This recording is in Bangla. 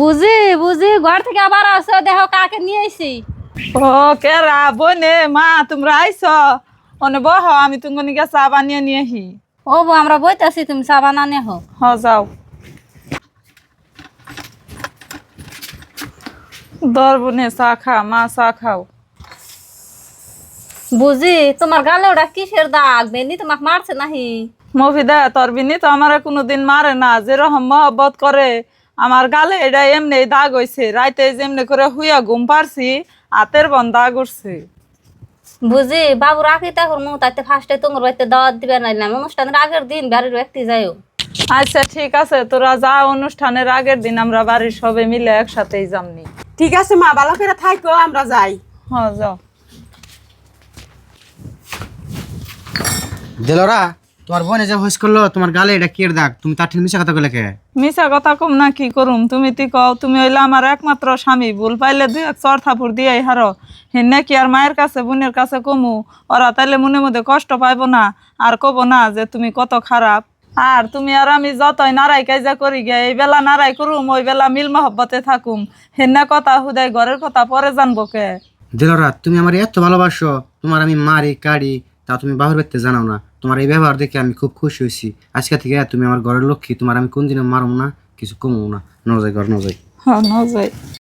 বুঝি বুঝি ঘর থেকে আবার আসো, দেখো কাকে নিয়ে আইছি। ও কেরা বনে মা তোমরা আইছ অনে বহ আমি তুমি নিকে চা বানিয়ে নিয়ে আহি। ও বউ, আমরা বইতাছি, তুমি চা বানানে হো। যাও দর বনে চা খা মা চা খাও। বুঝি তোমার গালে ওটা কিসের দাগ? বেনি তোমাকে মারছে নাহি? মফিদা তোর বিনি তো আমার কোনোদিন মারে না, যেরকম মহব্বত করে আমার গালে এটা এমনি দাগ হইছে। রাইতে যেমনি করে হুইয়া ঘুম পারছি হাতের বন দাগ উঠছে। বুঝি বাবু রাখি তখন মু তাইতে ফার্স্টে তোমার বাড়িতে দাওয়াত দিবে নাইলাম, অনুষ্ঠানের আগের দিন বাড়ির ব্যক্তি যাইও। আচ্ছা ঠিক আছে, তোরা যা, অনুষ্ঠানের আগের দিন আমরা বাড়ির সবে মিলে একসাথেই যামনি। ঠিক আছে মা, ভালো করে থাকো, আমরা যাই। যাও। দিলরা, তোমার বোনে যে হইস করলো তোমার গালে এটা কি এর দাগ? তুমি তার ঠিক মিশা কথা কইলে কে? মিছা কথা কম না কি করুম? তুমি তি কও, তুমি হইলে আমার একমাত্র স্বামী, ভুল পাইলে দুই এক চর থাপুর দিয়ে হারো। হেন কি আর মায়ের কাছে বোনের কাছে কমু? ওরা তাইলে মনে মধ্যে কষ্ট পাইবো না আর কব না যে তুমি কত খারাপ? আর তুমি আর আমি যতই নারাই কাইজা করি গে, এই বেলা নারাই করুম, ওই বেলা মিল মহব্বতে থাকুম। হেন কথা হুদাই ঘরের কথা পরে জানবো কে? দিলরা, তুমি আমার এত ভালোবাসো, তোমার আমি মারি কাড়ি, তা তুমি বাহুর ব্যক্তি জানাও না। তোমার এই ব্যবহার দেখে আমি খুব খুশি হয়েছি। আজকে থেকে তুমি আমার ঘরের লক্ষ্মী, তোমার আমি কোনদিনও মারবো না, কিছু কমবো না। নজাই ঘর নজাই। নজাই।